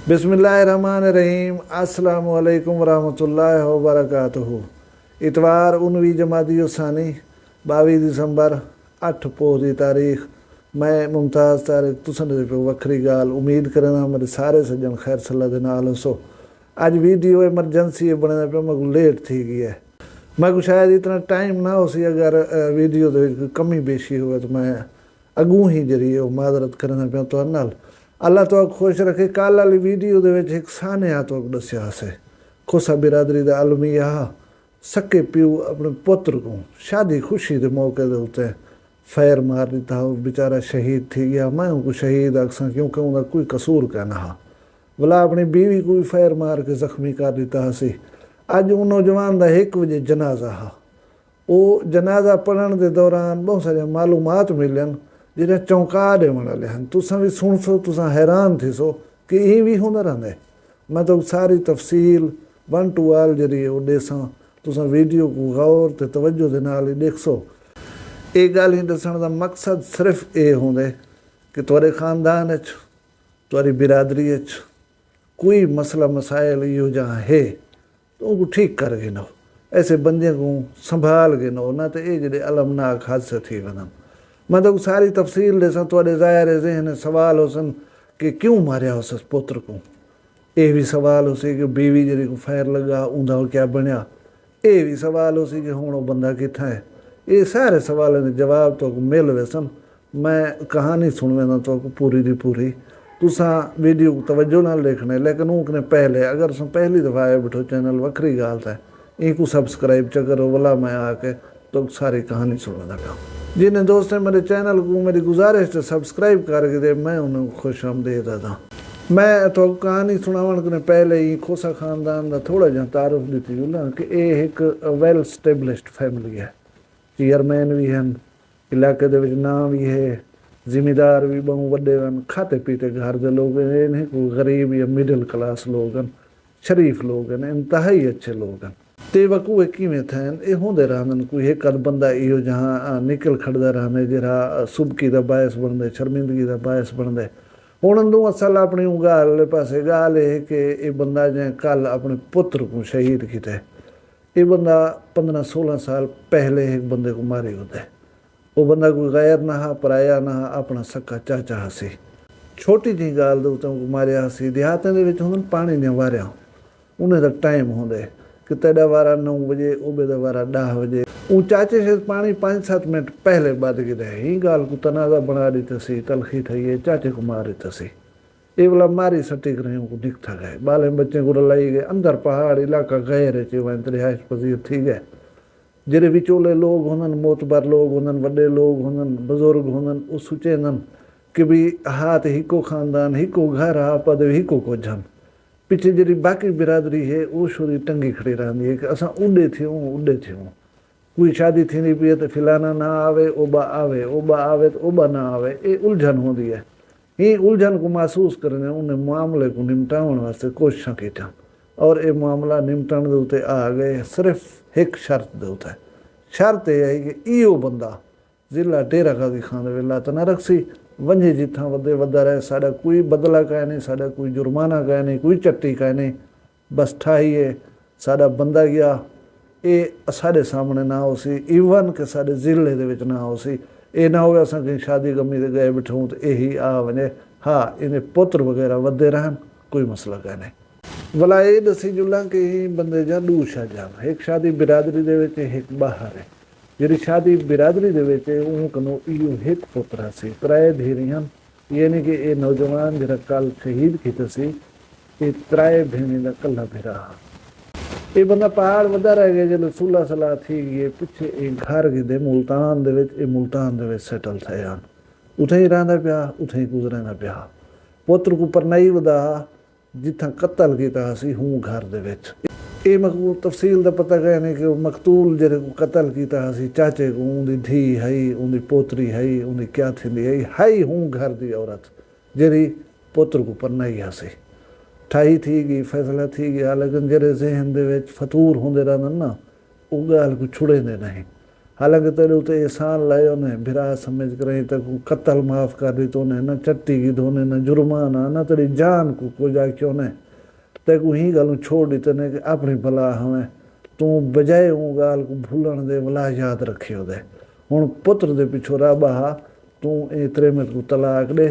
बिस्मिल्लाहिर्रहमानिर्रहीम अस्सलामु अलैकुम वरहमतुल्लाहि वबरकातुहू। इतवार 19 जमादी सानी 22 दिसंबर 8 पोह की तारीख। मैं मुमताज़ तारिक तुसन दे पे वखरी गाल उम्मीद करना मेरे सारे सज्जन खैर सल्ला दे नाल हो। अज वीडियो एमरजेंसी बने पे मैं लेट थी गई है। मैं को शायद इतना टाइम ना हो सी अगर वीडियो कोई कमी बेशी हो तो मैं अगू ही जरिए माजरत करना पे तो नाल अल्लाह तो खुश रखे। कल वाली वीडियो एक सान्या तो दसिया से खोसा बिरादरी का अलमिया सके प्यू अपने पुत्र को शादी खुशी के मौके के उत्ते फैर मार दिता। बेचारा शहीद थी गया। मैं उनको शहीद आखसा क्योंकि उनका कोई कसूर कहना हा। भला अपनी बीवी को भी फैर मार के जख्मी कर दिता सी। अज उन नौजवान का 1 बजे जनाजा हा। वो जनाजा पढ़ने के दौरान बहुत सारे मालूमात मिलन जिन्हें चौंका देने वाले हैं। तुसा भी सुन सो तुसा हैरान थी सो कि ये भी होंदा रहिंदा है। मैं तो सारी तफसील 1 to all जरिए वो देसा तुसा वीडियो को गौर ते तवज्जो दे नाल देख सो। ये गल ही दसण दा मकसद सिर्फ ये होंदा कि तुहाडे खानदान च तुहाडी बिरादरी च कोई मसला मसाइल इहो जहा है तो उनको ठीक कर गिनो। ऐसे बंदे को संभाल गिनो ना तो ये जेडे अलमनाक हादसे थी वञनि। मैं तो सारी तफसील ॾिसां तुहाडे ज़ाहिर ज़हन सवाल हुसन कि क्यों मारिया उस पुत्र को। ये भी सवाल हुसी कि बीवी जी को फैर लगा उंदा क्या बनया। ये भी सवाल हुसी कि हुण वो बंदा कित्थे है। ये सारे सवालों के जवाब तो मिल वैसन। मैं कहानी सुन वेंदा तो पूरी दी पूरी तुसा वीडियो को तवज्जो नाल देखने। लेकिन उनने पहले अगर तुम पहली दफ़ा आए बैठो चैनल वखरी गाल है इनको सब्सक्राइब च करो। वाला मैं आके तो सारी कहानी सुनने लगा। जिन्हें दोस्त ने मेरे चैनल को मेरी गुजारिश से सब्सक्राइब करके दे मैं उन्हें खुश आमदेद आता। मैं तो कहानी सुनावन के पहले ही खोसा खानदान का थोड़ा जहा तारुफ दी ना कि ये एक वैल स्टैबलिश्ड फैमिली है। चेयरमैन भी हैं इलाके दे विच नाम भी है। जिमीदार भी बहु वड्डे वन खाते पीते घर के लोग हैं। कोई गरीब या मिडिल क्लास लोग हैं। शरीफ लोग हैं। इंतहाई अच्छे लोग हैं। ते वकू किमें थियन ये होंदे रहंदन। कोई एक अध बंदा इहो जहाँ निकल खड़दा रहंदे जरा सुबकी का बायस बनदे शर्मिंदगी का बायस बनदे। हुण तूं असल अपनी गाल पासे गाल है कि ये बंदा जै कल अपने पुत्र को शहीद किया। ये बंदा 15-16 साल पहले एक बंदे को मारी होता है। वो बंदा कोई गैर ना हा पराया ना हा अपना सक्का चाचा हसी। छोटी जी गाल दे उत्ते मारिया हसी। देहातें दे विच हुंदन पानी ने वारिया उन्हें तो टाइम होंदे कि तेरा वारा 9 बजे उबे दा वारा 10 बजे। ऊ चाचे से पानी 5-7 मिनट पहले बद गए ही गाल को तनाजा बना दी सी। तलखी थी है चाचे को मार दी सी। ये वाला मारी सटीक रहे को निकथा गए बाले बच्चे को रलाई गए अंदर पहाड़ इलाका गए रहे वह रिहाइश पजीर थी गए। जेरे विचोले लोग होंदन मोतबर लोग होंदन वड्डे लोग होंदन बुजुर्ग होंदन वो सुचेंदन कि भी हाथ हिको खानदान हिको घर हा पद हिको को झन। पिछे जी बाकी बिरादरी है वो छोरी टंगी खड़ी रहती है कि असां उडे थियूं। कोई शादी थी पी तो फिलाना ना आवे ओबा आवे तो ओबा ना आवे। ये उलझन होती है। ये उलझन को महसूस करने उन्हें मामले को निपटाने वास्ते कोशिशें की और ये मामला निपटन के उत्ते आ गए सिर्फ एक शर्त दे उत्ते। शर्त यह है कि इहो बंदा जिला डेरा गाजी खान दे लात ना रखसी वंजे जिथा वधे वधा रहे। साडा कोई बदला कह नहीं साडा कोई जुर्माना कह नहीं कोई चट्टी कह नहीं बस ठाइए साडा बंदा गया। ये साडे सामने ना हो सी ईवन के साडे जिले दे विच ना हो सी। ये ना हो असां कहीं शादी गमी ते गए बैठूं तो यही आ वने। हाँ इन्हें पुत्र वगैरह वधे रहन कोई मसला कह नहीं। भला ये दसी जुला कि बंदे जा 2 शाजान एक शादी बिरादरी दे विच एक बाहर है। जी शादी बिरादरी दे उनको इो एक पुत्र सी त्राए धीरी हैं। ये नहीं कि ये नौजवान जरा कल शहीद किया सी ये त्राए भेणी का कला भिरा। ये बंदा पहाड़ वधा रह गया जो सुलह सलाह थी गई पिछे एक घर गिदे मुल्तान दे सेटल थे। उथे ही रहा पिया उथे ही गुजरना पिया। पुत्र को परनाई वधा जिथा कत्ल किया सी हूँ घर दे मकबूल तफसील का पता कह नहीं कि मकतूल जेरे को कत्ल किया सी चाचे को उनकी धी है उनकी पोतरी है उनकी क्या थी है हूँ घर की औरत जेरी पुत्र को परनाई हसी। ठाई थी गई फैसला थी गया। लेकिन जेरे जहन दे फतूर होंदे रहन ना वो गाल को छुड़ेंदे नहीं। हालांकि तेरे उते एहसान लाए उन्हें भिरा समझ कर तक कत्ल माफ़ कर दी तो उन्हें न चट्टी की धोने न जुर्माना न तेरी जान को जाके उन्हें तक ही गल छोड़ दी तेने कि अपनी भला हमें तू बजाए हूँ गाल को भूलन दे भला याद रखे दे हूँ पुत्र दे पिछो राबा तू ए तेरे में को तलाक दे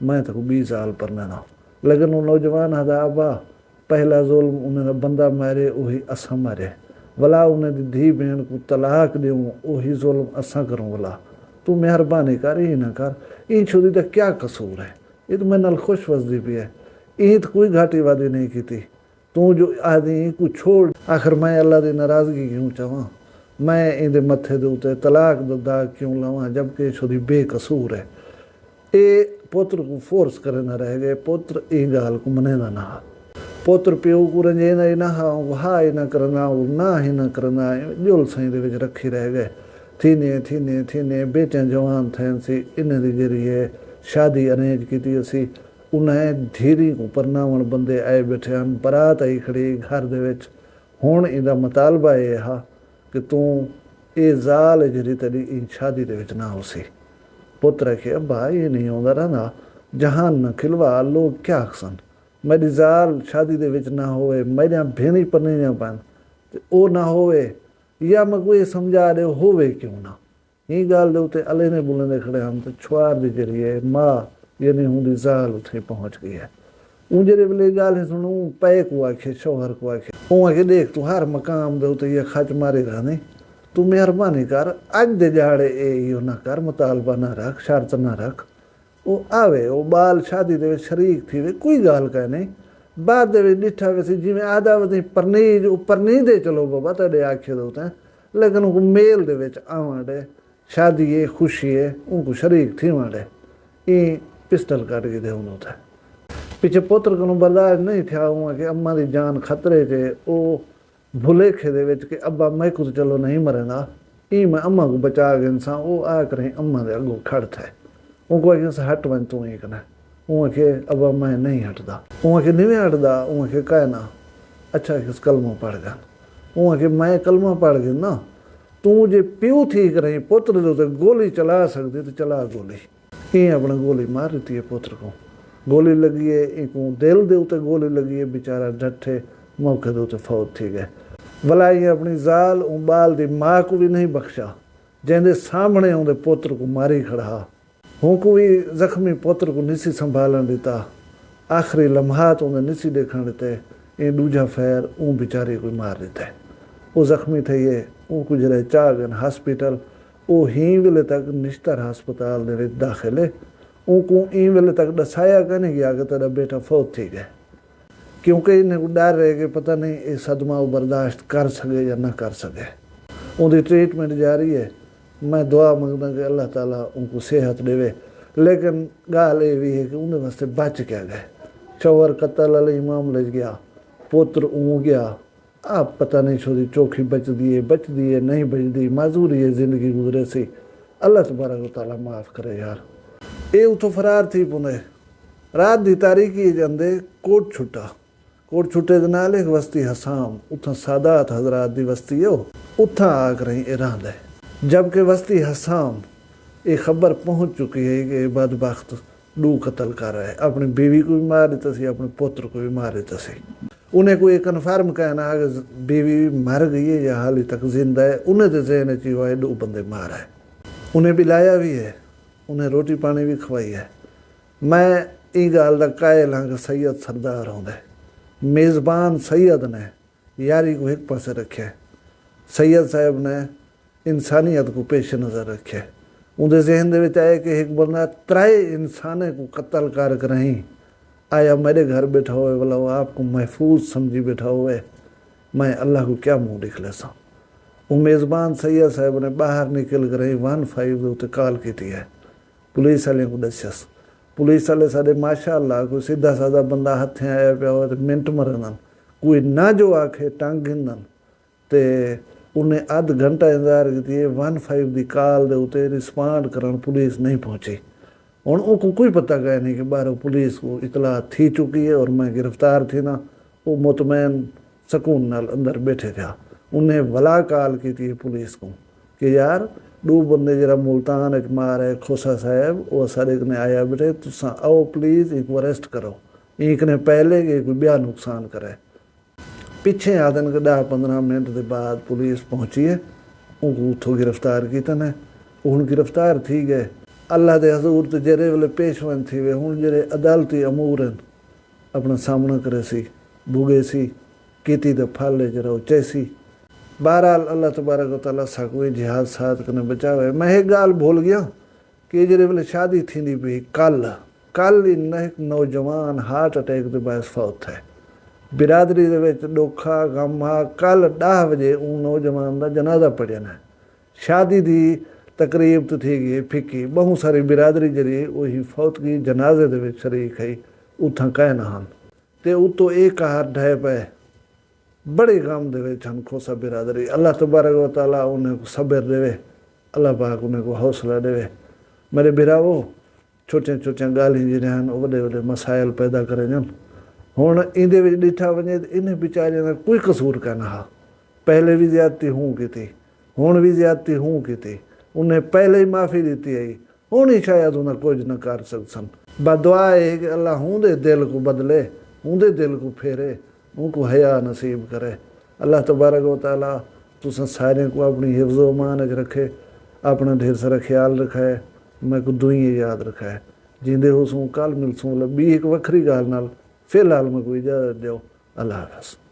मैं तक 20 साल पर ना लेकिन वो नौजवान हदा अबा पहला जुल्म उन्हें बंदा मारे वही असा मारे भला उन्हें धी भेण को तलाक दूँ वही जुल्म असा करूँ भला तू मेहरबानी कर ही ना कर इन छोड़ी तो क्या कसूर है ये तो मेरे नाल खुश वसदी भी है ये तो कोई घाटी वादी नहीं की थी तू जो आदमी को छोड़ आखिर मैं अल्लाह की नाराज़गी क्यों चाहवा मैं इहदे मथे दे उत्ते तलाक दा दाग क्यों लावां जबकि छोड़ी बेकसूर है ये पुत्र को फोर्स करे ना रह गए पुत्र ये गाल को मनेदा ना पुत्र प्यो को रंजेंदा ही ना हा ही ना करना ना ही ना करना जुल सही दे विच रखी रह गए थीने बेटे जवान थियन सी इन दी जरिए शादी अरेंज की असी उन्हें धीरी को परनावण बंदे आए बैठे हैं बरात आई खड़ी घर दे विच हुण इहदा मुतालबा ये हा कि तू ये जाल जरी तेरी इन शादी दे विच ना होसी पुत्र के अब्बा ये नहीं आंदा रहा जहान न खिलवा लोग क्या आखसन मेरी जाल शादी दे विच ना होवे मेरिया भेणी पनीरियां पन ओ ना होवे या मैं कोई समझा दे होवे क्यों ना ये गाल दे उते अले ने बुलंदे खड़े हम तो छुआर दे जरिए माँ ये नहीं होंदी जाल उथे पहुंच गई है ऊँ जरे बोले गाल सुनू पै को आखे शौहर को आखे ऊँ आखे देख तू हर मकाम दे उते ये खच मारे रहने तू मेहरबानी कर अज दे जाड़े यो ना कर मुतालबा ना रख शर्त ना रख वो आवे वो बाल शादी दे शरीक थी वे कोई गाल कह नहीं बाद दे डिठा वैसे जिमें आदा वधी परनीज ऊपर नहीं दे चलो बाबा तेरे आखे दे उते लेकिन उनको मेल दे विच आवा दे शादी है खुशी है उनको शरीक थी वाडे ई पिस्टल काट के दे उन्होंने पीछे पुत्र को बर्दाश्त नहीं था हुआ कि अम्मा की जान खतरे चे वो भुलेखे दे विच कि अब्बा मैं कुछ चलो नहीं मरेंदा ई मैं अम्मा को बचा के इंसान वो आ कर अम्मा दे अगो खड़ थे उनको आखे हट वन तू ही कना उहाँ के अब्बा मैं नहीं हटदा उहाँ के नहीं हटदा उहाँ के कहना अच्छा किस कलमा पढ़ गया उहाँ के मैं कलमा पढ़ गया ना तू जे प्यू थी करें पुत्र दे गोली चला सकती तो चला गोली ये अपने गोली मार दी है पुत्र को गोली लगी है एक दिल दे उते गोली लगी है बेचारा डटे मौके दे उते फौत थी गए भला ये अपनी जाल उबाल दी माँ को भी नहीं बख्शा जैसे सामने आंदे पुत्र को मारी खड़ा हूँ को भी जख्मी पुत्र को निसी संभालन दिता आखिरी लम्हात उन्हें निसी देखण दिते ये दूजा फैर ऊँ बेचारे को मार दिते वो जख्मी थे ये उनको जरे चाह गए हॉस्पिटल वो ही वेले तक निश्तर हस्पताल दे विच दाखिल है उनको ई वेले तक दसाया कहने गया कि तेरा बेटा फौत थी गए क्योंकि इन्हें को डर रहे कि पता नहीं ये सदमा वो बर्दाश्त कर सके या ना कर सके उनकी ट्रीटमेंट जारी है मैं दुआ मंगदा कि अल्लाह ताला उनको सेहत देवे लेकिन गाल ये भी है कि उन्हें वास्ते बच क्या गए शौहर कत्ल वाले मामले गया पुत्र ऊँ गया आप पता नहीं छोड़ी चौखी बचदी है नहीं बचदी माजूरी है जिंदगी गुजरे सी अल्लाह तबारक तआला माफ़ करे यार ये उतो फरार थी पुने रात दी तारीखी जांदे कोट छुट्टे दे नाल एक बस्ती हसाम उथा सादात हजरात दी बस्ती है उथा आ कर ईरान है जबकि बस्ती हसाम ये खबर पहुँच चुकी है कि बदबख्त दू कत्ल कर रहा है अपनी बीवी को भी मार देता सी अपने पुत्र को भी मार देता सी उन्हें कोई कन्फर्म कहना कि बीवी मर गई है या हाल तक जिंदा है उन्हें तो जहन ची हुआ है दो बंदे मारा है उन्हें भी लाया भी है उन्हें रोटी पानी भी खवाई है मैं ये गल का कायल हाँ कि सैयद सरदार आंदा मेज़बान सैयद ने यारी को एक पासे रखे सैयद साहब ने इंसानियत को पेश नज़र रखे उनके जहन दे विच आए कि एक बंदा त्राए इंसाने को कत्ल कर ही आया मेरे घर बैठा हुए बोला वो आपको महफूज समझी बैठा हुए मैं अल्लाह को क्या मुँह दिख ले सा वो मेज़बान सैयद साहब ने बाहर निकल कर 15 उत्ते कॉल की है पुलिस वाले को दस्यस पुलिस वाले साढ़े माशाअल्लाह कोई सीधा साधा बंदा हथे आया पिया हो तो मिनट मरंदन कोई ना जो आखे टंग गिंदन ते उन्हें अध घंटा इंतजार की 15 की कॉल दे उत्ते रिस्पॉन्ड करन पुलिस नहीं पहुंची और उनको कोई पता गया नहीं कि बाहर पुलिस को इतला थी चुकी है और मैं गिरफ्तार थी ना वो मुतमैन सकून नाल अंदर बैठे थे उन्हें वला कॉल की थी पुलिस को कि यार दो बंदे जरा मुल्तान एक मार है खोसा साहब वो सारे ने आया बेटे तुसा आओ प्लीज एक अरेस्ट करो एक ने पहले कि कोई ब्याह नुकसान करे पिछे आदन के 10-15 मिनट के बाद पुलिस पहुंची है उनको उतो गिरफ्तार किया ने हूँ गिरफ्तार थी गए अल्लाह के हजूर तो जेरे वेले पेशवन थी वे हूँ जेरे अदालती अमूर हैं अपना सामना करे सी भुगे सी कीती तो फल है जरा उचे सी बहरहाल अल्लाह तबारक व तआला साकोई जिहाद साथ कने बचावे। मैं एक गाल भूल गया कि जेरे वेले शादी थी पई कल ही एक नौजवान हार्ट अटैक के बायस फौत है बिरादरी दे विच डोखा गम आ कल 10 बजे उन नौजवान का जनाजा पढ़िया है शादी की तकरीब तो थी गई फिक्की बहुत सारी बिरादरी जी वही फौत की जनाजे दे विच शरीक है उथा कहना हैं तो उतो एक हाथ ढह पे बड़े गम दे विच हन खोसा बिरादरी अल्लाह तबारक व तआला उन्हें को सब्र देवे अल्लाह पाक उन्हें को हौसला देवे। मेरे बिरावो छोटिया छोटिया गाली जी वडे वडे मसाइल पैदा करे हुण इंदे विच डिठा वञे इन्हें बेचारियों का कोई कसूर कान हा पहले भी ज्यादती हूँ की हुण भी ज्यादती हूँ की उन्हें पहले ही माफ़ी दी आई हुण ही शायद उन्हें कुछ न कर सकन बदुआ है कि अल्लाह हूँ दे दिल को बदले हूँ दे दिल को फेरे उनको हया नसीब करे। अल्लाह तबारक व तआला तुसां सारे को अपनी हिफ्ज़ व अमान च रखे अपना ढेर सारा ख्याल रखे मैं को दुई याद रखे जींदे हो सूं कल मिलसूं बी एक वखरी गाल नाल फिलहाल मैं कोई इजाज़त दो अल्लाह हाफ़िज़।